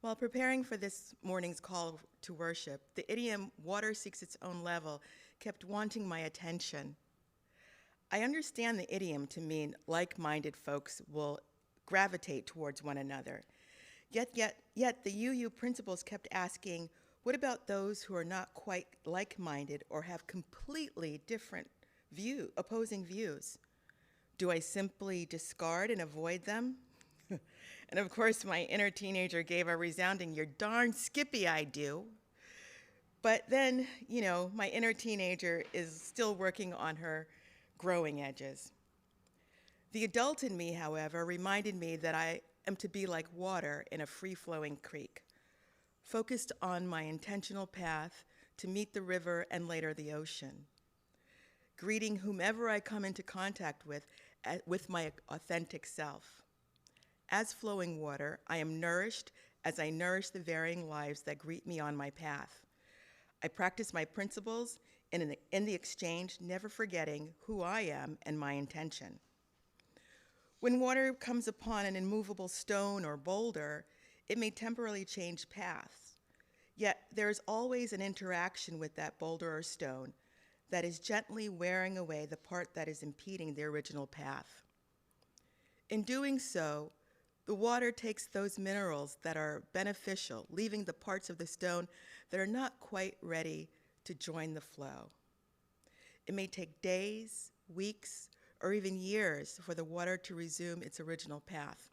While preparing for this morning's call to worship, the idiom, water seeks its own level, kept wanting my attention. I understand the idiom to mean like-minded folks will gravitate towards one another. Yet the UU principals kept asking, what about those who are not quite like-minded or have completely different opposing views? Do I simply discard and avoid them? And of course, my inner teenager gave a resounding, "You're darn skippy, I do." But then, my inner teenager is still working on her growing edges. The adult in me, however, reminded me that I am to be like water in a free-flowing creek, focused on my intentional path to meet the river and later the ocean, greeting whomever I come into contact with my authentic self. As flowing water, I am nourished as I nourish the varying lives that greet me on my path. I practice my principles in the exchange, never forgetting who I am and my intention. When water comes upon an immovable stone or boulder, it may temporarily change paths. Yet there is always an interaction with that boulder or stone that is gently wearing away the part that is impeding the original path. In doing so, the water takes those minerals that are beneficial, leaving the parts of the stone that are not quite ready to join the flow. It may take days, weeks, or even years for the water to resume its original path.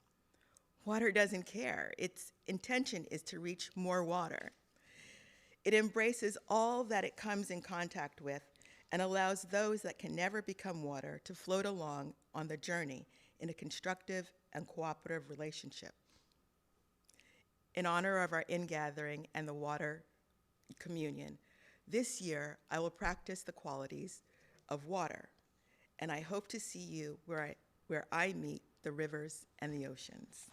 Water doesn't care. Its intention is to reach more water. It embraces all that it comes in contact with and allows those that can never become water to float along on the journey in a constructive and cooperative relationship. In honor of our ingathering and the water communion, this year I will practice the qualities of water, and I hope to see you where I meet the rivers and the oceans.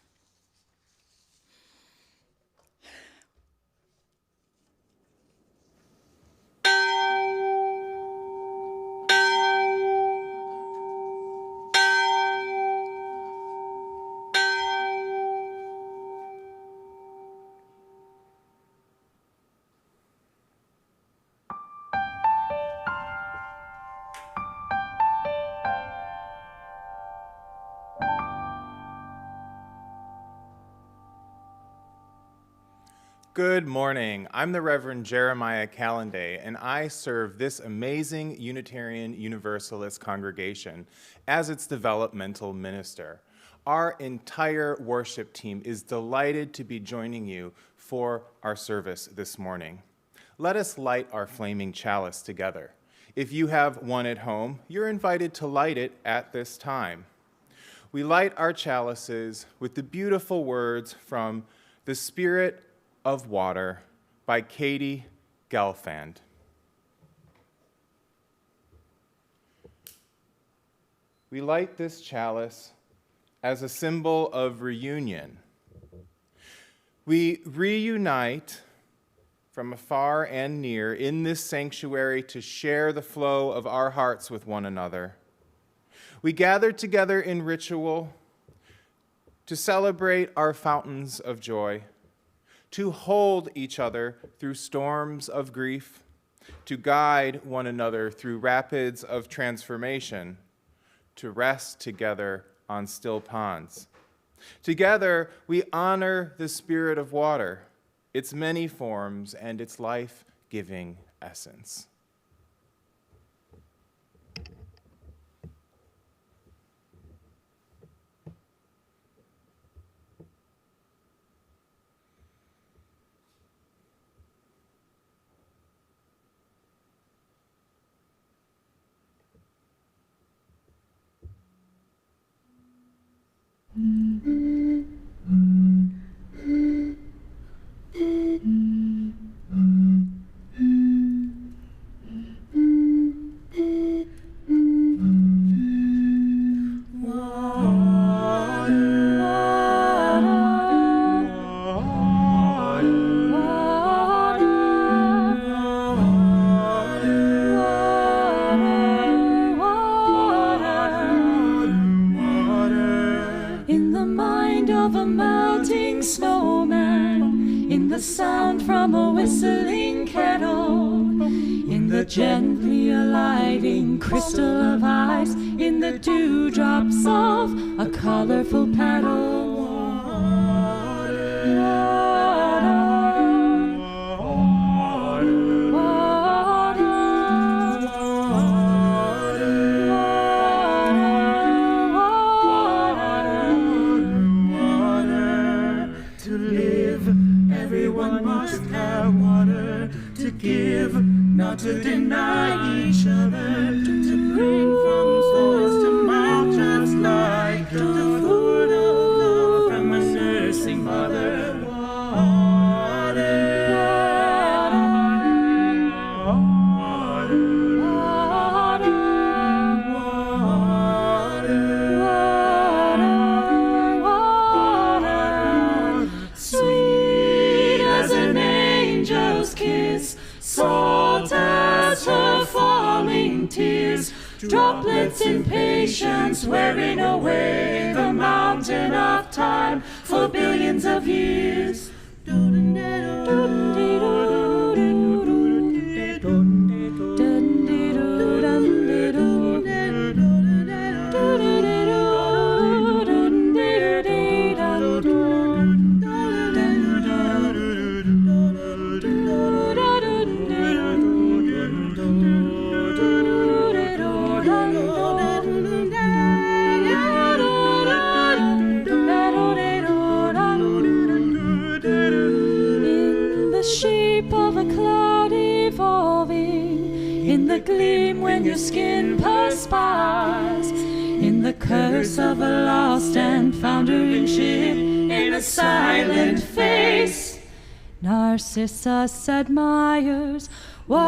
Good morning. I'm the Reverend Jeremiah Kalendae, and I serve this amazing Unitarian Universalist congregation as its developmental minister. Our entire worship team is delighted to be joining you for our service this morning. Let us light our flaming chalice together. If you have one at home, you're invited to light it at this time. We light our chalices with the beautiful words from The Spirit of Water by Katie Gelfand. We light this chalice as a symbol of reunion. We reunite from afar and near in this sanctuary to share the flow of our hearts with one another. We gather together in ritual to celebrate our fountains of joy, to hold each other through storms of grief, to guide one another through rapids of transformation, to rest together on still ponds. Together, we honor the Spirit of water, its many forms, and its life-giving essence. In the mind the gently alighting crystal of ice, in the dewdrops of a colorful petal. To live, everyone must have water to give, not to deny each other, to bring from source to mouth, just like the food of love from a nursing mother. Salt as her falling tears, droplets in patience wearing away the mountain of time for billions of years. Gleam when your skin perspires, in the curse of a lost and foundering ship, in a silent face, Narcissus admires water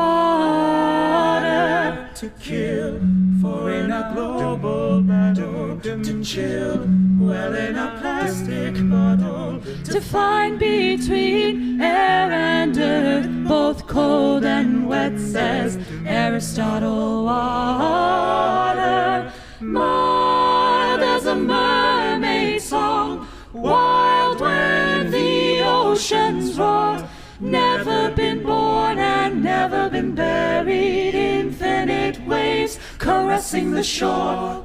to kill, for in a global battle, to chill, well in a plastic bottle, to find between air and earth, both cold and wet, says Aristotle. Water, mild as a mermaid song, wild when the oceans roar, never been born and never been buried, infinite waves caressing the shore.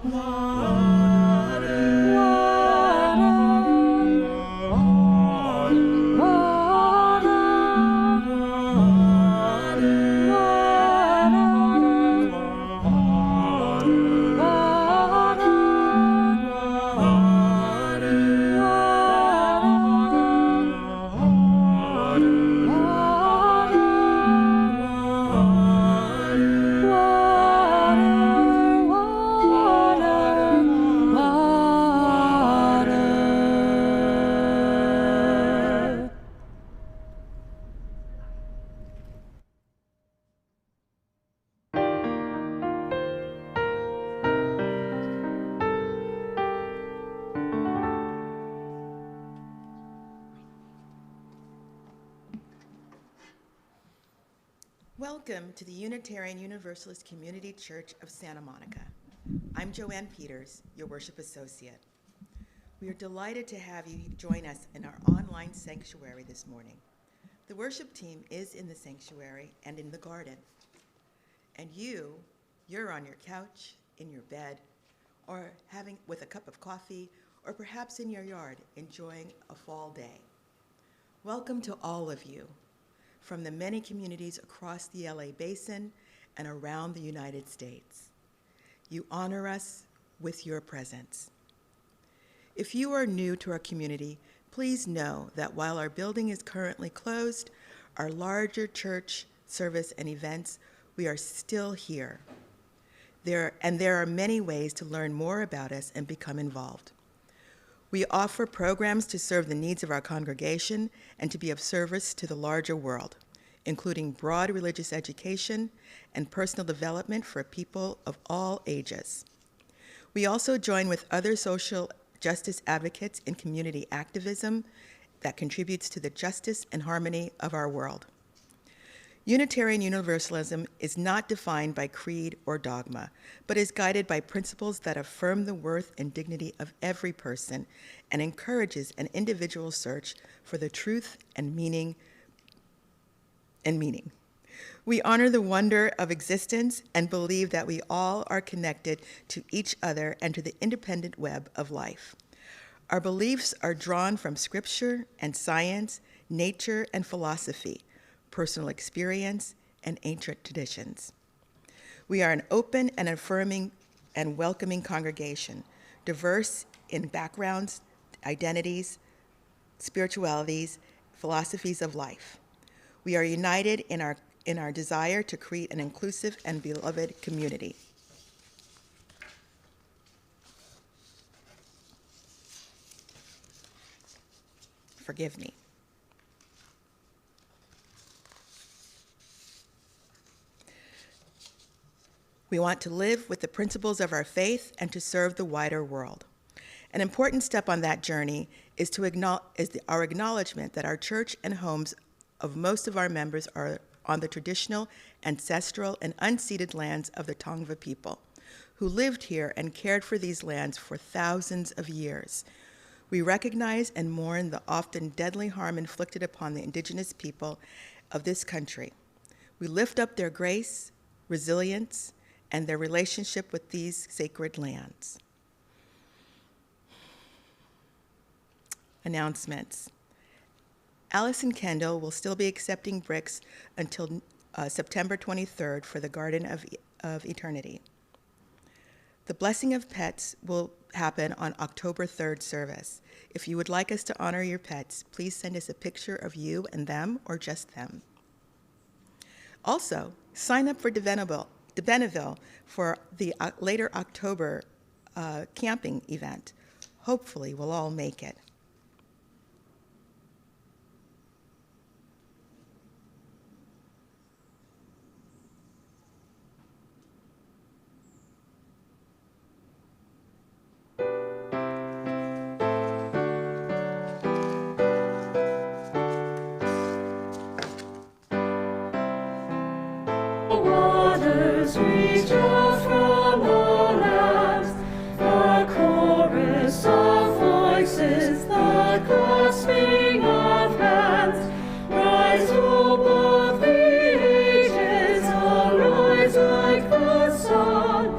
Welcome to the Unitarian Universalist Community Church of Santa Monica. I'm Joanne Peters, your worship associate. We are delighted to have you join us in our online sanctuary this morning. The worship team is in the sanctuary and in the garden. And you're on your couch, in your bed, or having with a cup of coffee, or perhaps in your yard enjoying a fall day. Welcome to all of you from the many communities across the LA Basin and around the United States. You honor us with your presence. If you are new to our community, please know that while our building is currently closed, our larger church service and events, we are still here. There are many ways to learn more about us and become involved. We offer programs to serve the needs of our congregation and to be of service to the larger world, including broad religious education and personal development for people of all ages. We also join with other social justice advocates in community activism that contributes to the justice and harmony of our world. Unitarian Universalism is not defined by creed or dogma, but is guided by principles that affirm the worth and dignity of every person and encourages an individual search for the truth and meaning. We honor the wonder of existence and believe that we all are connected to each other and to the independent web of life. Our beliefs are drawn from scripture and science, nature and philosophy, personal experience, and ancient traditions. We are an open and affirming and welcoming congregation, diverse in backgrounds, identities, spiritualities, philosophies of life. We are united in our desire to create an inclusive and beloved community. Forgive me. We want to live with the principles of our faith and to serve the wider world. An important step on that journey is our acknowledgement that our church and homes of most of our members are on the traditional, ancestral, and unceded lands of the Tongva people, who lived here and cared for these lands for thousands of years. We recognize and mourn the often deadly harm inflicted upon the indigenous people of this country. We lift up their grace, resilience, and their relationship with these sacred lands. Announcements. Allison Kendall will still be accepting bricks until September 23rd for the Garden of Eternity. The Blessing of Pets will happen on October 3rd service. If you would like us to honor your pets, please send us a picture of you and them or just them. Also, sign up for DeBenneville for the later October camping event. Hopefully, we'll all make it. Waters reach out from all lands, the chorus of voices, the clasping of hands. Rise above the ages, arise like the sun.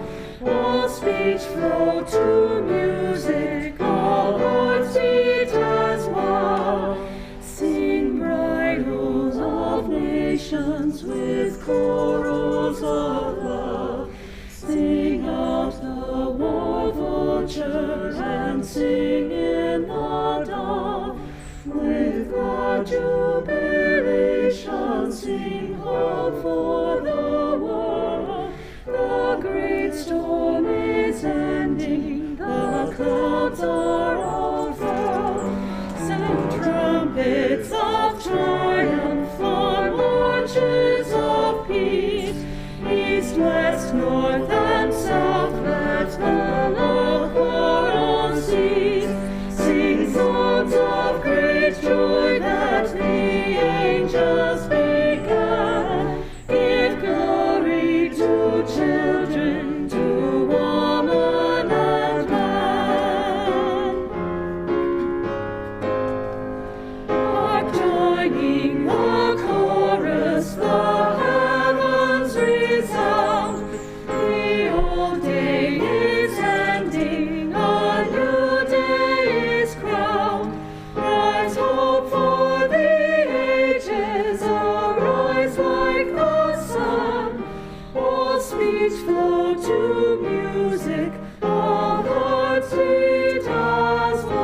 All speech flow to music, all hearts beat as one. Sing bridals of nations with chorals of love. Sing out the war vultures and sing in the dawn. With glad jubilation sing hope for the world. The great storm is ending, the clouds are all furled. Send trumpets of triumph on marches of peace. East, west, north, and south, let the love choral cease. Sing songs of great joy that the angels began. Give glory to children, to woman and man. Hark, joining the chorus, the heavens resound. The old day is ending, a new day is crowned. Rise, hope for the ages, arise like the sun. All speech flow to music, all hearts beat as one.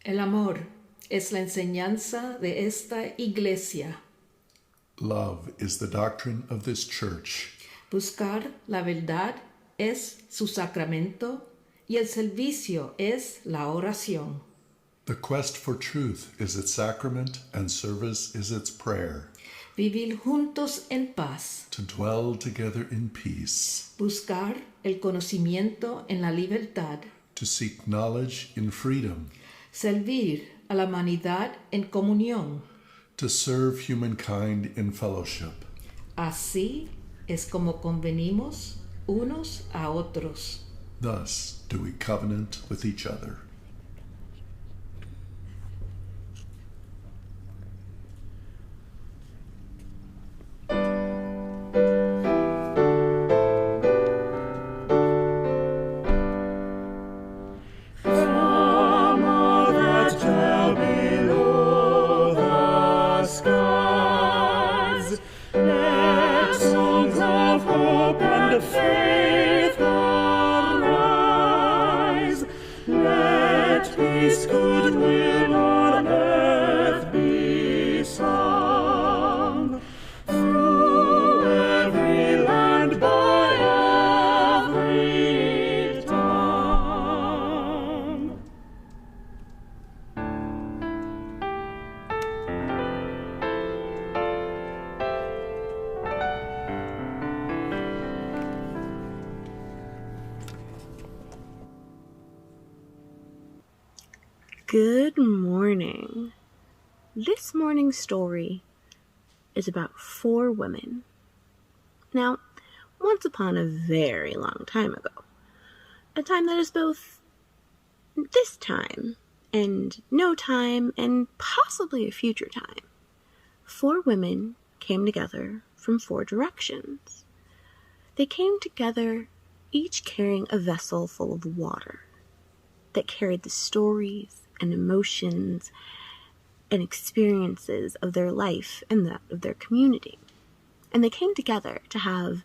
El amor es la enseñanza de esta iglesia. Love is the doctrine of this church. Buscar la verdad es su sacramento y el servicio es la oración. The quest for truth is its sacrament and service is its prayer. Vivir juntos en paz. To dwell together in peace. Buscar el conocimiento en la libertad. To seek knowledge in freedom. Servir a la humanidad en comunión. to serve humankind in fellowship. Así es como convenimos unos a otros. Thus do we covenant with each other. Good morning. This morning's story is about 4 women. Now, once upon a very long time ago, a time that is both this time and no time and possibly a future time, 4 women came together from 4 directions. They came together each carrying a vessel full of water that carried the stories and emotions and experiences of their life and that of their community. And they came together to have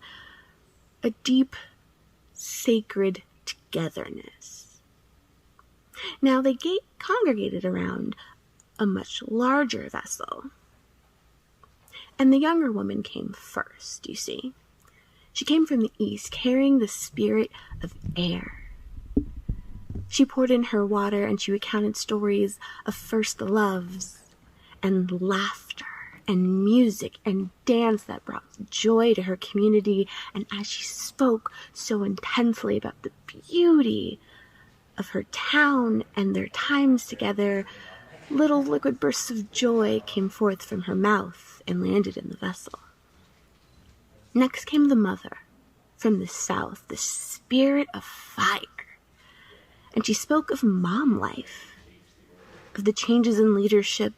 a deep, sacred togetherness. Now they congregated around a much larger vessel. And the younger woman came first, you see. She came from the east, carrying the spirit of air. She poured in her water and she recounted stories of first loves and laughter and music and dance that brought joy to her community. And as she spoke so intensely about the beauty of her town and their times together, little liquid bursts of joy came forth from her mouth and landed in the vessel. Next came the mother from the south, the spirit of fire. And she spoke of mom life, of the changes in leadership,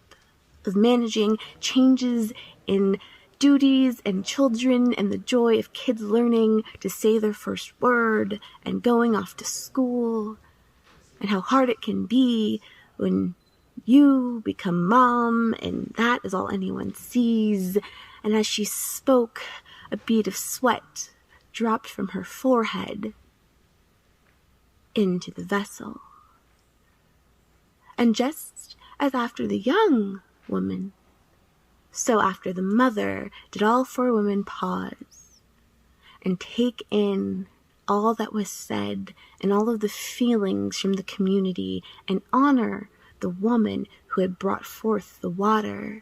of managing changes in duties and children and the joy of kids learning to say their first word and going off to school, and how hard it can be when you become mom and that is all anyone sees. And as she spoke, a bead of sweat dropped from her forehead into the vessel. And just as after the young woman, so after the mother did all 4 women pause and take in all that was said and all of the feelings from the community and honor the woman who had brought forth the water.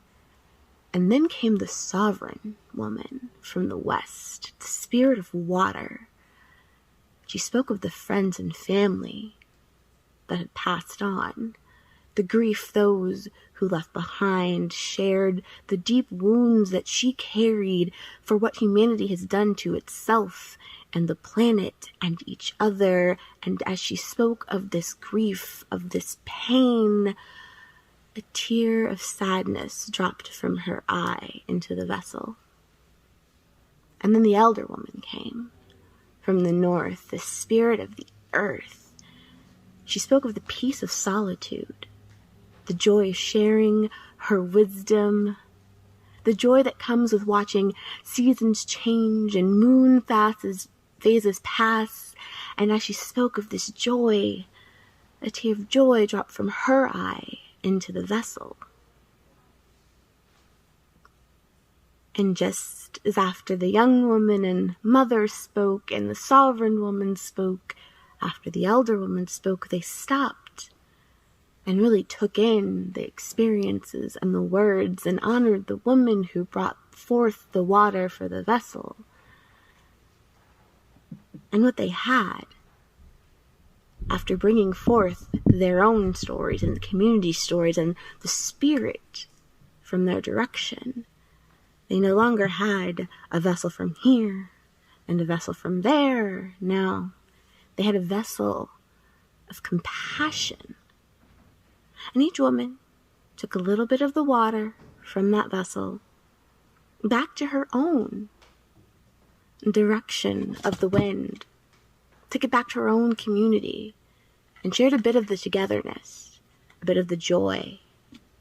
And then came the sovereign woman from the west, the spirit of water. She spoke of the friends and family that had passed on, the grief those who left behind, shared the deep wounds that she carried for what humanity has done to itself and the planet and each other. And as she spoke of this grief, of this pain, a tear of sadness dropped from her eye into the vessel. And then the elder woman came. From the north, the spirit of the earth. She spoke of the peace of solitude, the joy of sharing her wisdom, the joy that comes with watching seasons change and moon phases pass. And as she spoke of this joy, a tear of joy dropped from her eye into the vessel. And just as after the young woman and mother spoke and the sovereign woman spoke, after the elder woman spoke, they stopped and really took in the experiences and the words and honored the woman who brought forth the water for the vessel. And what they had, after bringing forth their own stories and the community stories and the spirit from their direction. They no longer had a vessel from here and a vessel from there. No, they had a vessel of compassion. And each woman took a little bit of the water from that vessel back to her own direction of the wind, took it back to her own community, and shared a bit of the togetherness, a bit of the joy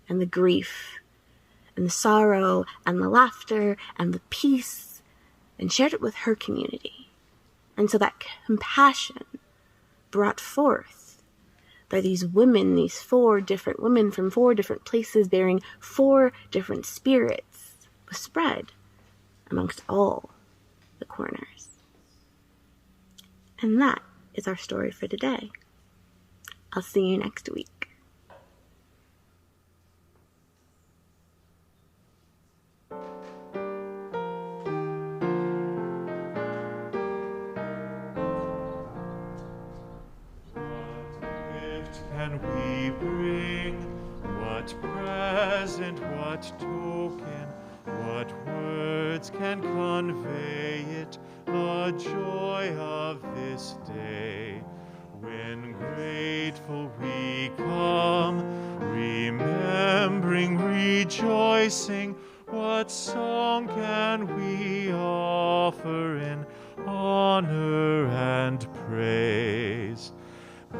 and the grief and the sorrow and the laughter and the peace, and shared it with her community. And so that compassion brought forth by these women, these 4 different women from 4 different places bearing 4 different spirits, was spread amongst all the corners. And that is our story for today. I'll see you next week. Can we bring? What present, what token, what words can convey it, the joy of this day? When grateful we come, remembering, rejoicing, what song can we offer in honor and praise?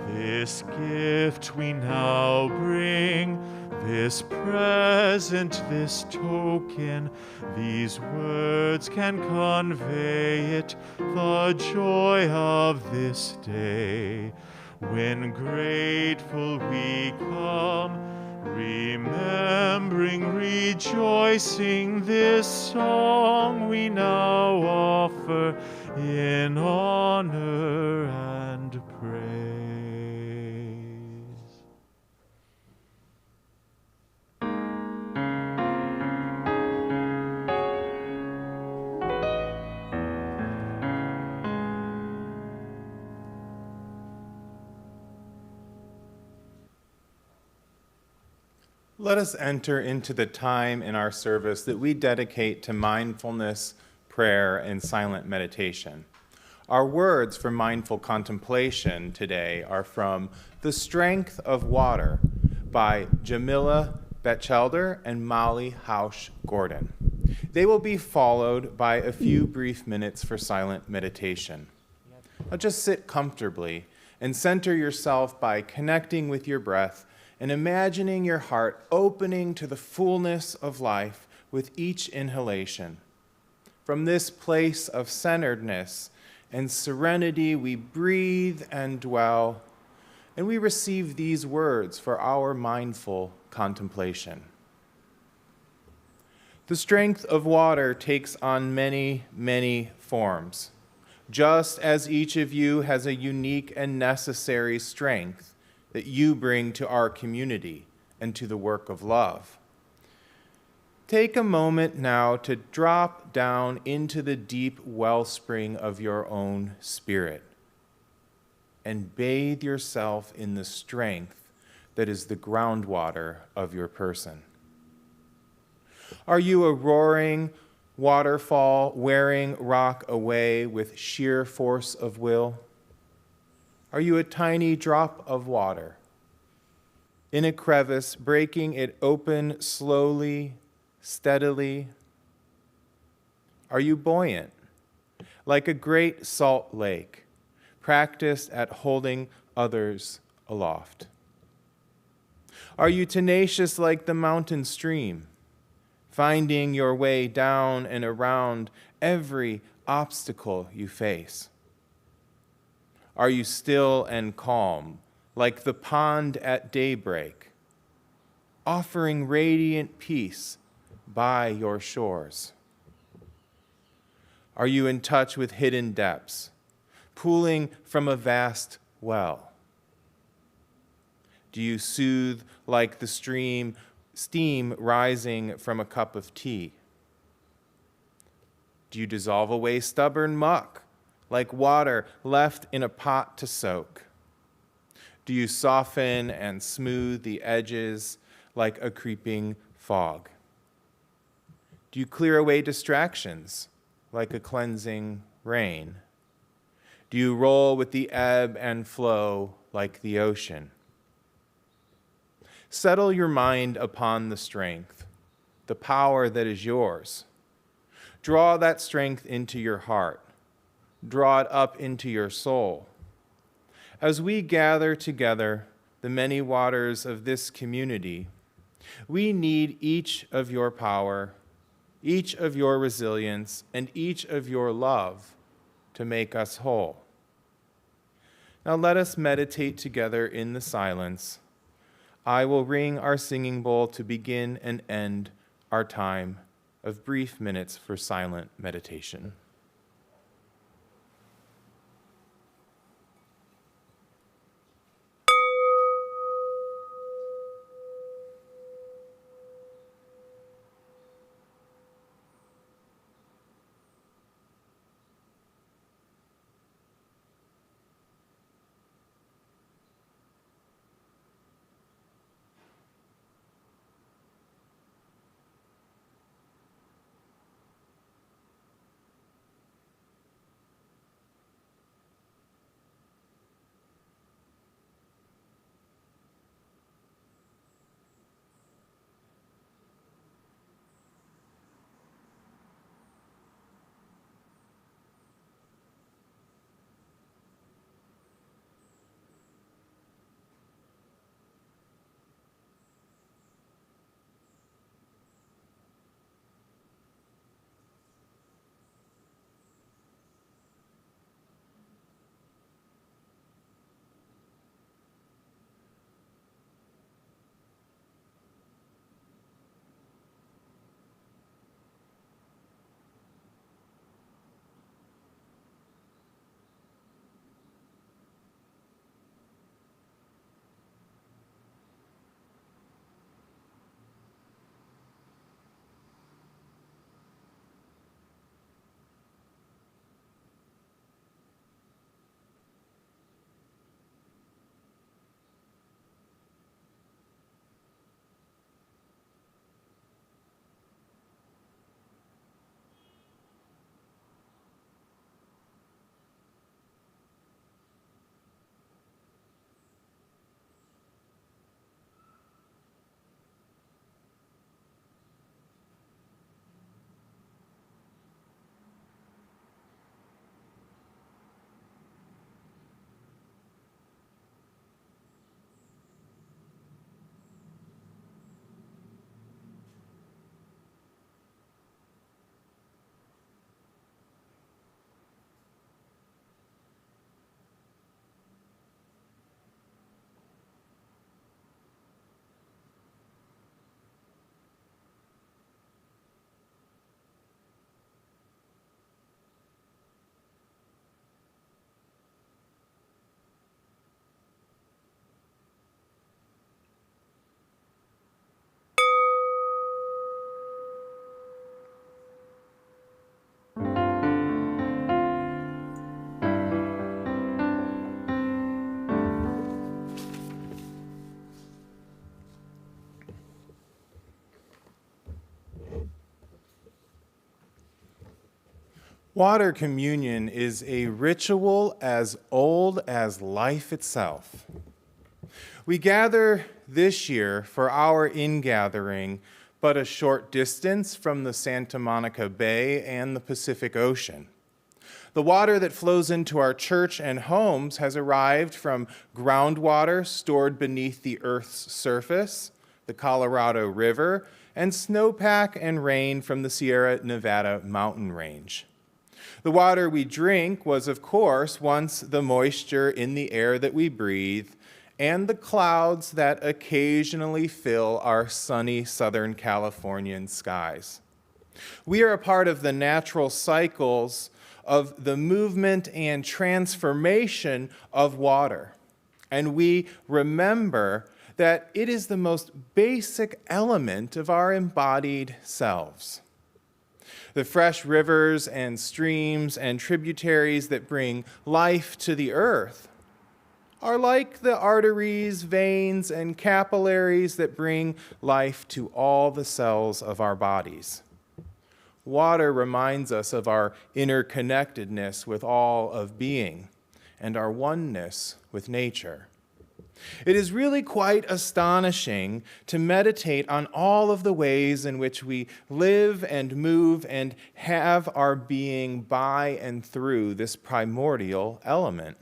This gift we now bring, this present, this token, these words can convey it, the joy of this day. When grateful we come, remembering, rejoicing, this song we now offer in honor and praise. Let us enter into the time in our service that we dedicate to mindfulness, prayer, and silent meditation. Our words for mindful contemplation today are from The Strength of Water by Jamila Batchelder and Molly Hausch Gordon. They will be followed by a few brief minutes for silent meditation. Now just sit comfortably and center yourself by connecting with your breath and imagining your heart opening to the fullness of life with each inhalation. From this place of centeredness and serenity, we breathe and dwell, and we receive these words for our mindful contemplation. The strength of water takes on many, many forms. Just as each of you has a unique and necessary strength that you bring to our community and to the work of love. Take a moment now to drop down into the deep wellspring of your own spirit and bathe yourself in the strength that is the groundwater of your person. Are you a roaring waterfall wearing rock away with sheer force of will? Are you a tiny drop of water in a crevice, breaking it open slowly, steadily? Are you buoyant, like a great salt lake, practiced at holding others aloft? Are you tenacious like the mountain stream, finding your way down and around every obstacle you face? Are you still and calm, like the pond at daybreak, offering radiant peace by your shores? Are you in touch with hidden depths, pooling from a vast well? Do you soothe like the steam rising from a cup of tea? Do you dissolve away stubborn muck, like water left in a pot to soak? Do you soften and smooth the edges like a creeping fog? Do you clear away distractions like a cleansing rain? Do you roll with the ebb and flow like the ocean? Settle your mind upon the strength, the power that is yours. Draw that strength into your heart. Draw it up into your soul. As we gather together the many waters of this community, we need each of your power, each of your resilience, and each of your love to make us whole. Now let us meditate together in the silence. I will ring our singing bowl to begin and end our time of brief minutes for silent meditation. Water communion is a ritual as old as life itself. We gather this year for our ingathering but a short distance from the Santa Monica Bay and the Pacific Ocean. The water that flows into our church and homes has arrived from groundwater stored beneath the Earth's surface, the Colorado River, and snowpack and rain from the Sierra Nevada mountain range. The water we drink was, of course, once the moisture in the air that we breathe and the clouds that occasionally fill our sunny Southern Californian skies. We are a part of the natural cycles of the movement and transformation of water, and we remember that it is the most basic element of our embodied selves. The fresh rivers and streams and tributaries that bring life to the earth are like the arteries, veins, and capillaries that bring life to all the cells of our bodies. Water reminds us of our interconnectedness with all of being and our oneness with nature. It is really quite astonishing to meditate on all of the ways in which we live and move and have our being by and through this primordial element.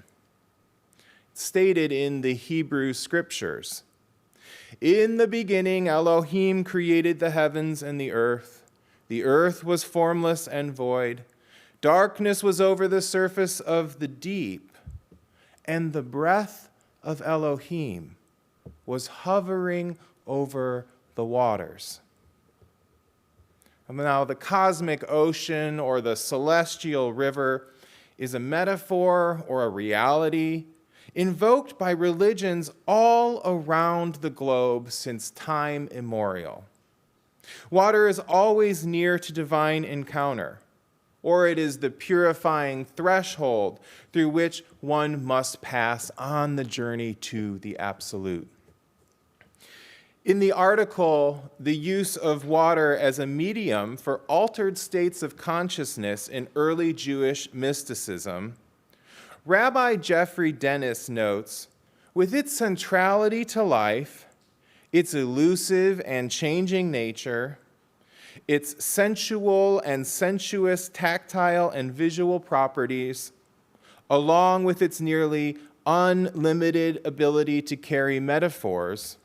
It's stated in the Hebrew Scriptures, "In the beginning Elohim created the heavens and the earth. The earth was formless and void. Darkness was over the surface of the deep, and the breath of Elohim was hovering over the waters." Now, the cosmic ocean or the celestial river is a metaphor or a reality invoked by religions all around the globe since time immemorial. Water is always near to divine encounter, or it is the purifying threshold through which one must pass on the journey to the absolute. In the article, "The Use of Water as a Medium for Altered States of Consciousness in Early Jewish Mysticism," Rabbi Jeffrey Dennis notes, "With its centrality to life, its elusive and changing nature, its sensual and sensuous tactile and visual properties, along with its nearly unlimited ability to carry metaphors,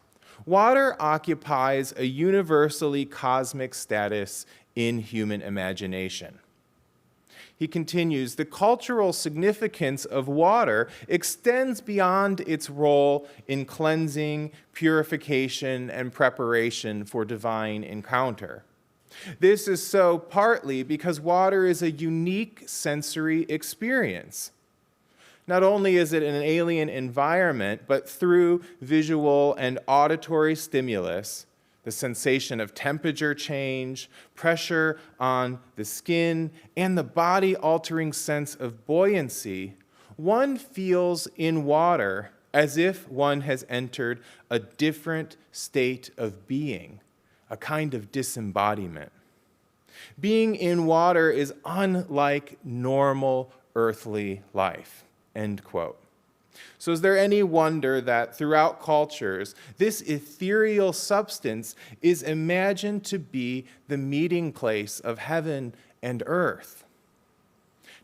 water occupies a universally cosmic status in human imagination." He continues, "The cultural significance of water extends beyond its role in cleansing, purification, and preparation for divine encounter. This is so partly because water is a unique sensory experience. Not only is it an alien environment, but through visual and auditory stimulus, the sensation of temperature change, pressure on the skin, and the body-altering sense of buoyancy, one feels in water as if one has entered a different state of being, a kind of disembodiment. Being in water is unlike normal earthly life." End quote. So is there any wonder that throughout cultures, this ethereal substance is imagined to be the meeting place of heaven and earth?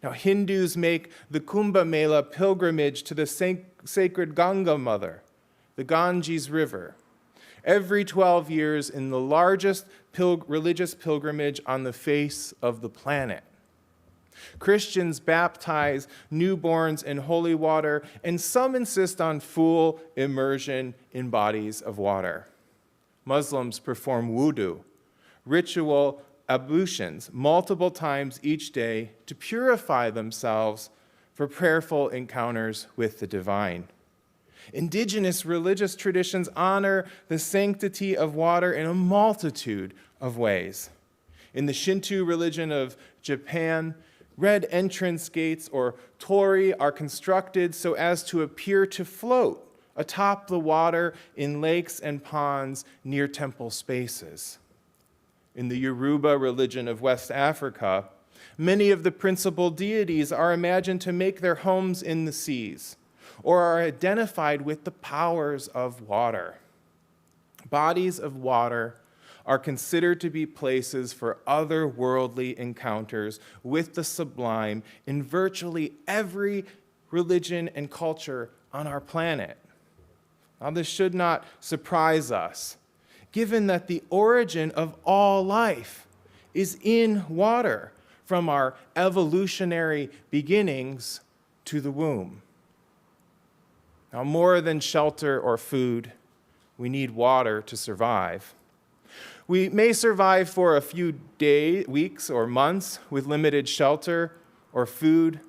Now, Hindus make the Kumbh Mela pilgrimage to the sacred Ganga Mother, the Ganges River, every 12 years in the largest religious pilgrimage on the face of the planet. Christians baptize newborns in holy water, and some insist on full immersion in bodies of water. Muslims perform wudu, ritual ablutions, multiple times each day to purify themselves for prayerful encounters with the divine. Indigenous religious traditions honor the sanctity of water in a multitude of ways. In the Shinto religion of Japan, red entrance gates, or torii, are constructed so as to appear to float atop the water in lakes and ponds near temple spaces. In the Yoruba religion of West Africa, many of the principal deities are imagined to make their homes in the seas, or are identified with the powers of water. Bodies of water are considered to be places for otherworldly encounters with the sublime in virtually every religion and culture on our planet. Now, this should not surprise us, given that the origin of all life is in water, from our evolutionary beginnings to the womb. Now, more than shelter or food, we need water to survive. We may survive for a few days, weeks, or months with limited shelter or food,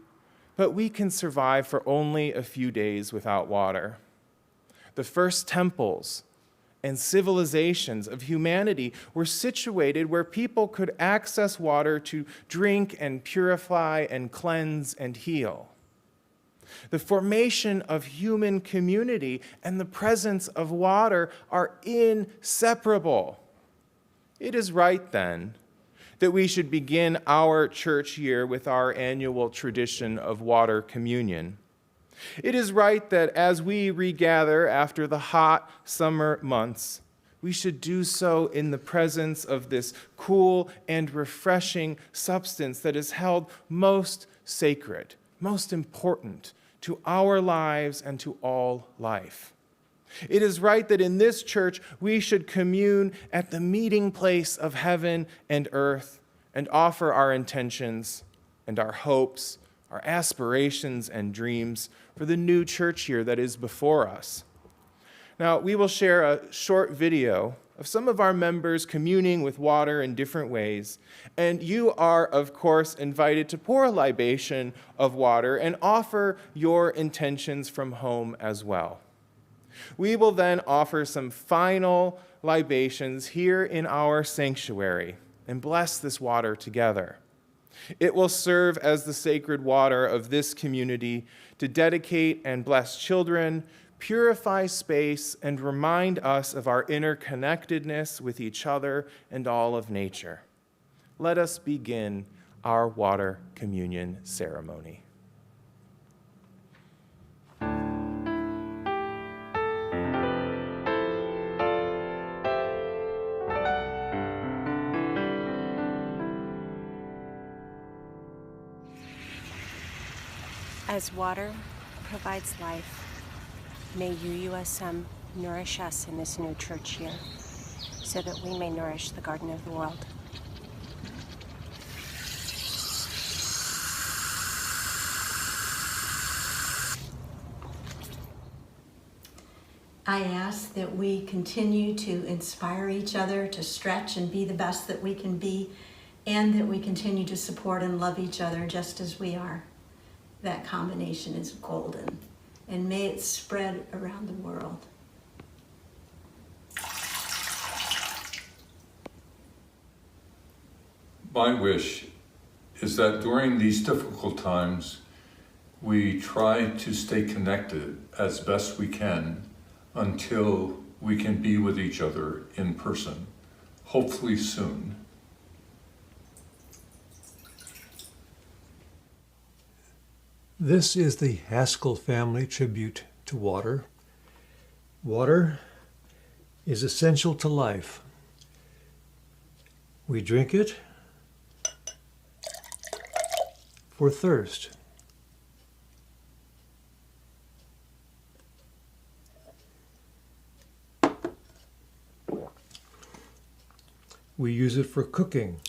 but we can survive for only a few days without water. The first temples and civilizations of humanity were situated where people could access water to drink and purify and cleanse and heal. The formation of human community and the presence of water are inseparable. It is right, then, that we should begin our church year with our annual tradition of water communion. It is right that as we regather after the hot summer months, we should do so in the presence of this cool and refreshing substance that is held most sacred, most important to our lives and to all life. It is right that in this church we should commune at the meeting place of heaven and earth and offer our intentions and our hopes, our aspirations and dreams for the new church year that is before us. Now, we will share a short video of some of our members communing with water in different ways, and you are, of course, invited to pour a libation of water and offer your intentions from home as well. We will then offer some final libations here in our sanctuary and bless this water together. It will serve as the sacred water of this community to dedicate and bless children, purify space, and remind us of our interconnectedness with each other and all of nature. Let us begin our water communion ceremony. As water provides life, may UUSM nourish us in this new church year, so that we may nourish the garden of the world. I ask that we continue to inspire each other to stretch and be the best that we can be, and that we continue to support and love each other just as we are. That combination is golden, and may it spread around the world. My wish is that during these difficult times, we try to stay connected as best we can until we can be with each other in person, hopefully soon. This is the Haskell family tribute to water. Water is essential to life. We drink it for thirst. We use it for cooking,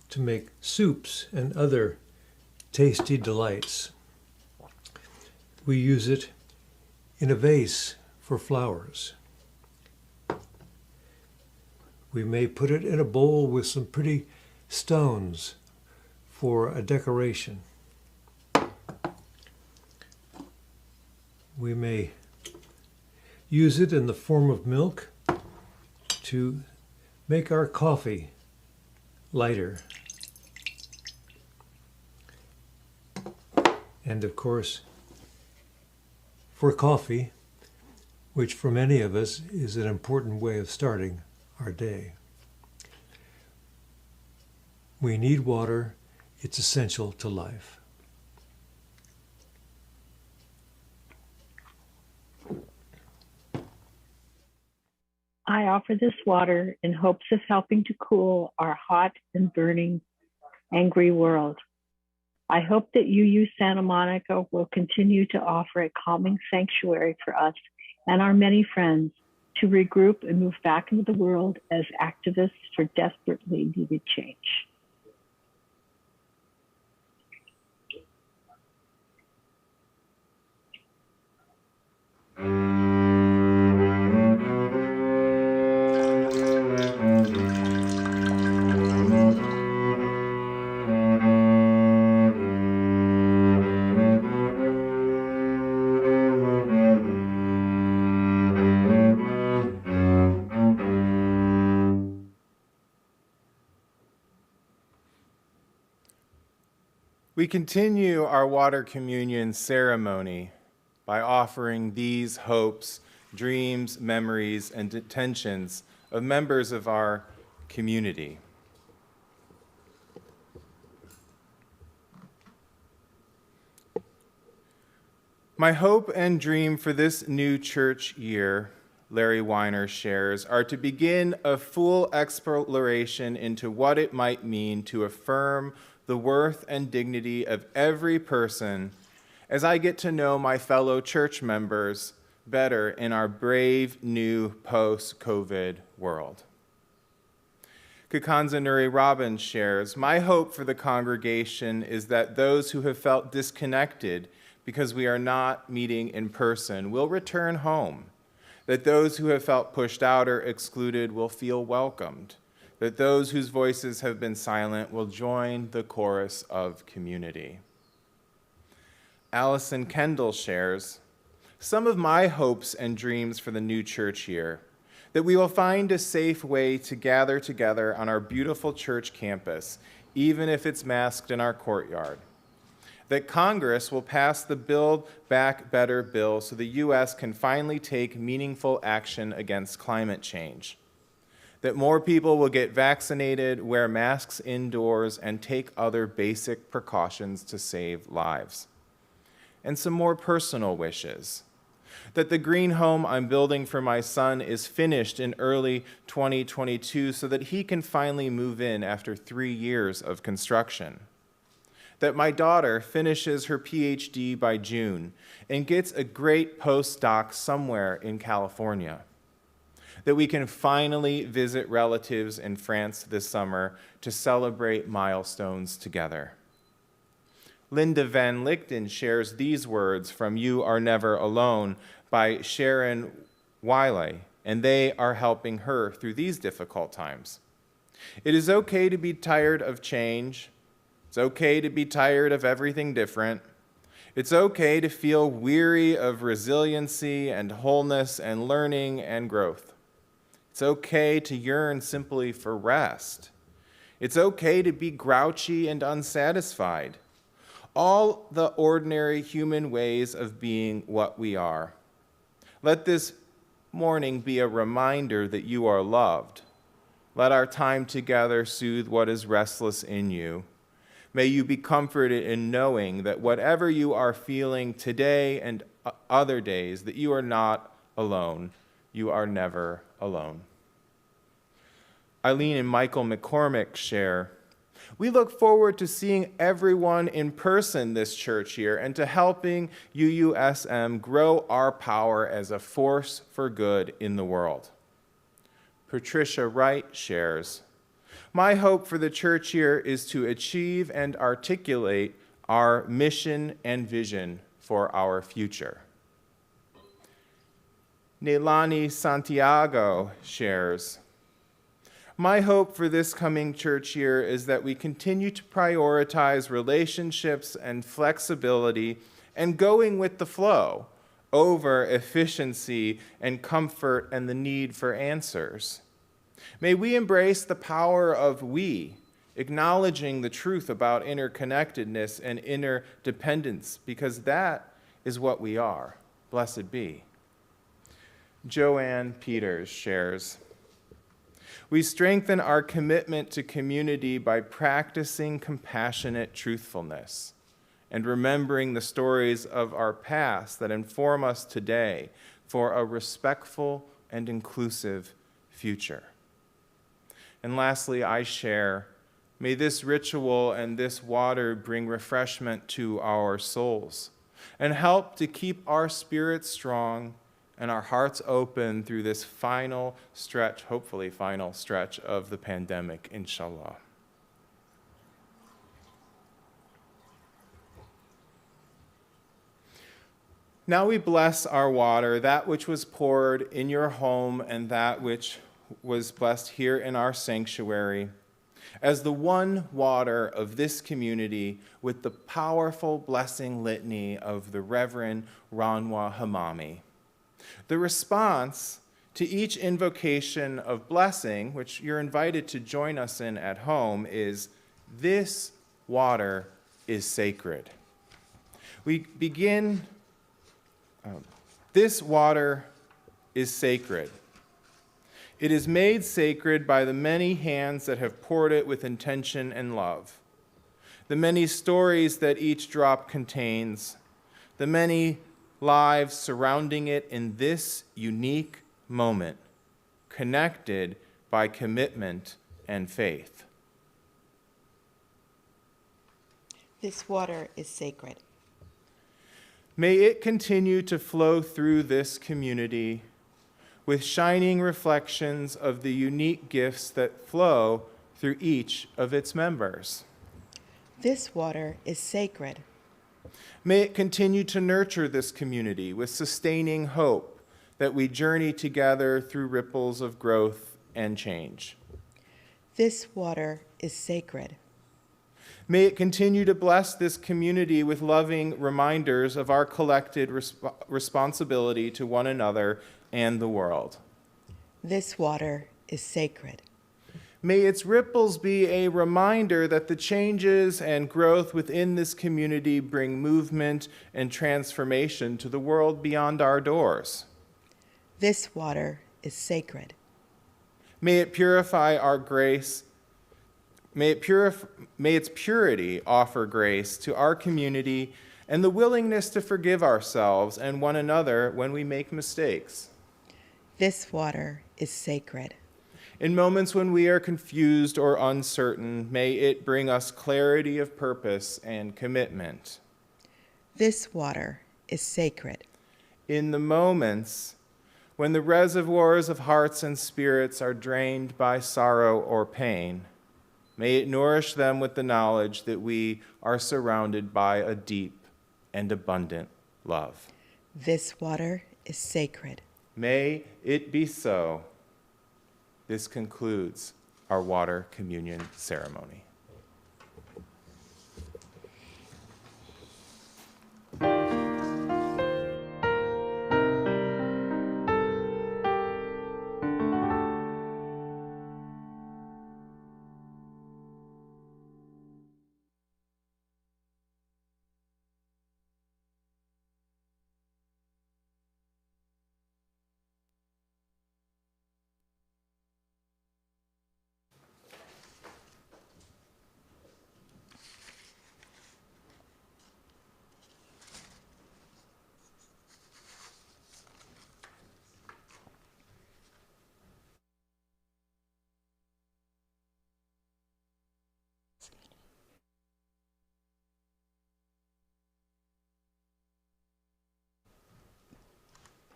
to make soups and other tasty delights. We use it in a vase for flowers. We may put it in a bowl with some pretty stones for a decoration. We may use it in the form of milk to make our coffee lighter. And of course, for coffee, which for many of us is an important way of starting our day. We need water. It's essential to life. I offer this water in hopes of helping to cool our hot and burning, angry world. I hope that UU Santa Monica will continue to offer a calming sanctuary for us and our many friends to regroup and move back into the world as activists for desperately needed change. We continue our water communion ceremony by offering these hopes, dreams, memories, and intentions of members of our community. My hope and dream for this new church year, Larry Weiner shares, are to begin a full exploration into what it might mean to affirm the worth and dignity of every person as I get to know my fellow church members better in our brave new post-COVID world. Kakanza Nuri Robbins shares, my hope for the congregation is that those who have felt disconnected because we are not meeting in person will return home, that those who have felt pushed out or excluded will feel welcomed, that those whose voices have been silent will join the chorus of community. Allison Kendall shares, some of my hopes and dreams for the new church year, that we will find a safe way to gather together on our beautiful church campus, even if it's masked in our courtyard. That Congress will pass the Build Back Better bill so the U.S. can finally take meaningful action against climate change. That more people will get vaccinated, wear masks indoors, and take other basic precautions to save lives. And some more personal wishes. That the green home I'm building for my son is finished in early 2022 so that he can finally move in after 3 years of construction. That my daughter finishes her PhD by June and gets a great postdoc somewhere in California. That we can finally visit relatives in France this summer to celebrate milestones together. Linda Van Lichten shares these words from You Are Never Alone by Sharon Wiley, and they are helping her through these difficult times. It is okay to be tired of change. It's okay to be tired of everything different. It's okay to feel weary of resiliency and wholeness and learning and growth. It's okay to yearn simply for rest. It's okay to be grouchy and unsatisfied. All the ordinary human ways of being what we are. Let this morning be a reminder that you are loved. Let our time together soothe what is restless in you. May you be comforted in knowing that whatever you are feeling today and other days, that you are not alone. You are never alone. Eileen and Michael McCormick share, we look forward to seeing everyone in person this church year and to helping UUSM grow our power as a force for good in the world. Patricia Wright shares, my hope for the church year is to achieve and articulate our mission and vision for our future. Neilani Santiago shares, my hope for this coming church year is that we continue to prioritize relationships and flexibility and going with the flow over efficiency and comfort and the need for answers. May we embrace the power of we, acknowledging the truth about interconnectedness and interdependence, because that is what we are. Blessed be. Joanne Peters shares, we strengthen our commitment to community by practicing compassionate truthfulness and remembering the stories of our past that inform us today for a respectful and inclusive future. And lastly, I share, may this ritual and this water bring refreshment to our souls and help to keep our spirits strong and our hearts open through this final stretch, hopefully final stretch of the pandemic, inshallah. Now we bless our water, that which was poured in your home and that which was blessed here in our sanctuary, as the one water of this community with the powerful blessing litany of the Reverend Ranwa Hamami. The response to each invocation of blessing, which you're invited to join us in at home, is, this water is sacred. We begin, this water is sacred. It is made sacred by the many hands that have poured it with intention and love, the many stories that each drop contains, the many lives surrounding it in this unique moment, connected by commitment and faith. This water is sacred. May it continue to flow through this community with shining reflections of the unique gifts that flow through each of its members. This water is sacred. May it continue to nurture this community with sustaining hope that we journey together through ripples of growth and change. This water is sacred. May it continue to bless this community with loving reminders of our collected responsibility to one another and the world. This water is sacred. May its ripples be a reminder that the changes and growth within this community bring movement and transformation to the world beyond our doors. This water is sacred. May it purify our grace. May its purity offer grace to our community and the willingness to forgive ourselves and one another when we make mistakes. This water is sacred. In moments when we are confused or uncertain, may it bring us clarity of purpose and commitment. This water is sacred. In the moments when the reservoirs of hearts and spirits are drained by sorrow or pain, may it nourish them with the knowledge that we are surrounded by a deep and abundant love. This water is sacred. May it be so. This concludes our water communion ceremony.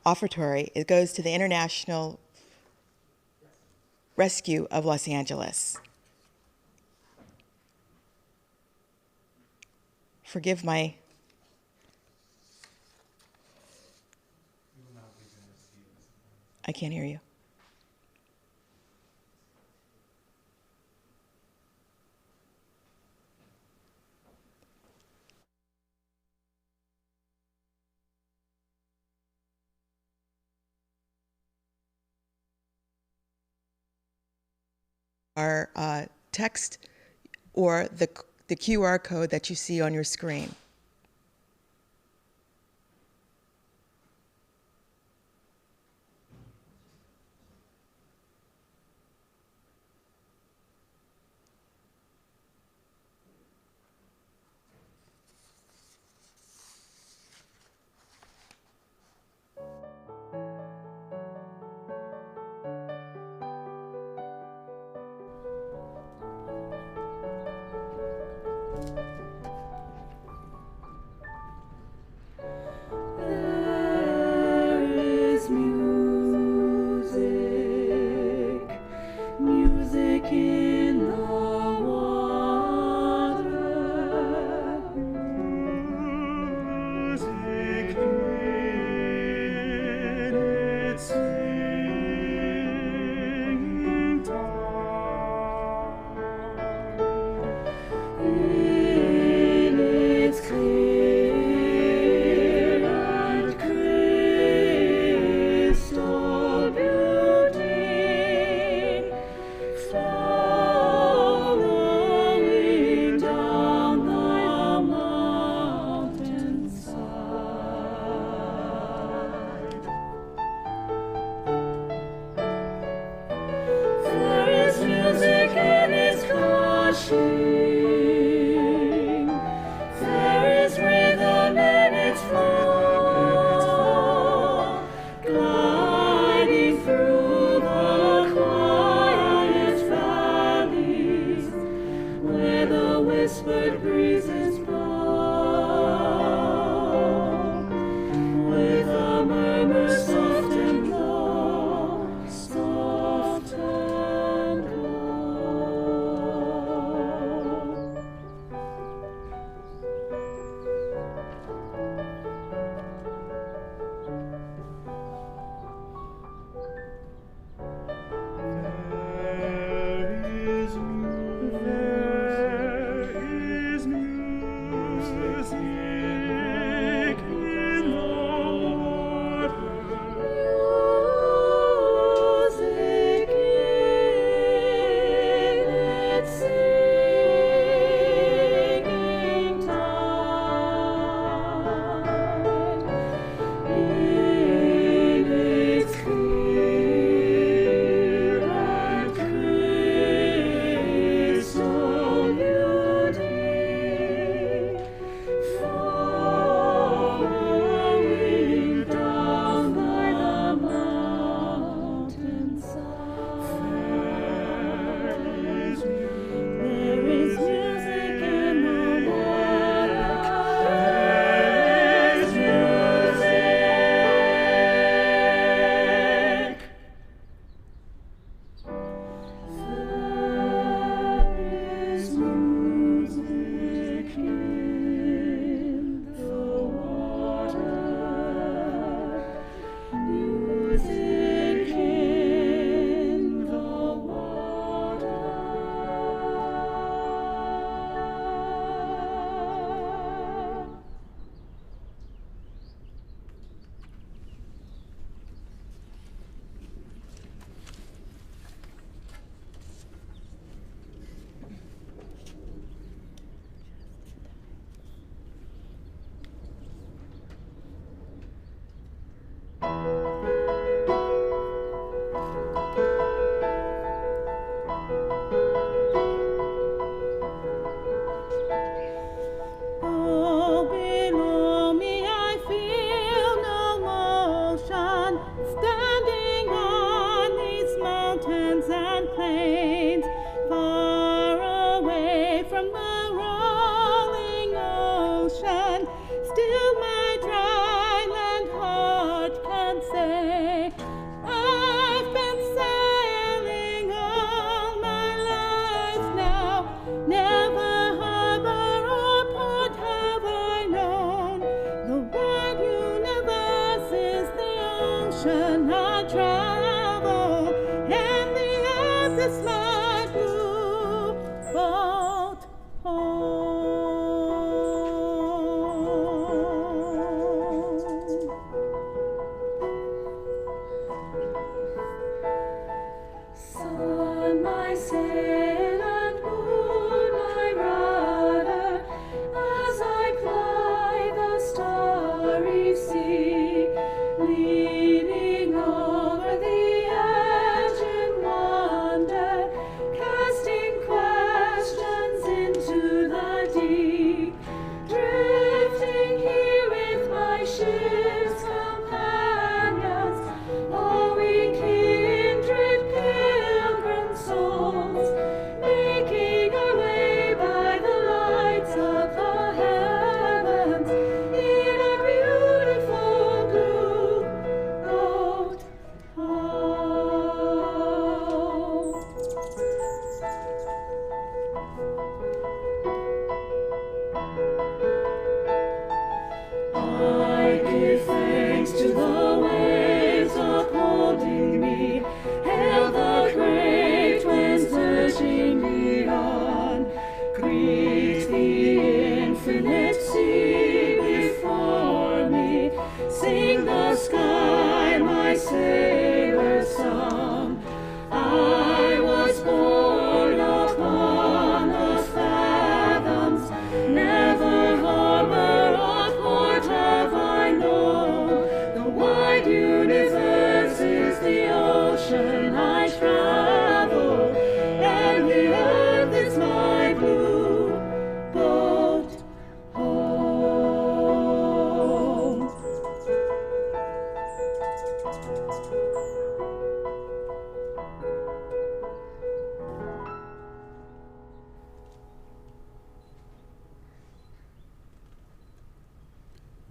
Offertory, it goes to the International Rescue of Los Angeles. Forgive my... I can't hear you. Our text or the QR code that you see on your screen.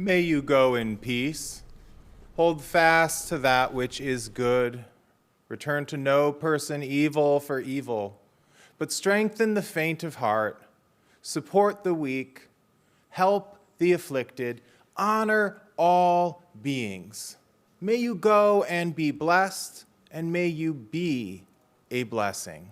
May you go in peace. Hold fast to that which is good. Return to no person evil for evil, but strengthen the faint of heart. Support the weak. Help the afflicted. Honor all beings. May you go and be blessed, and may you be a blessing.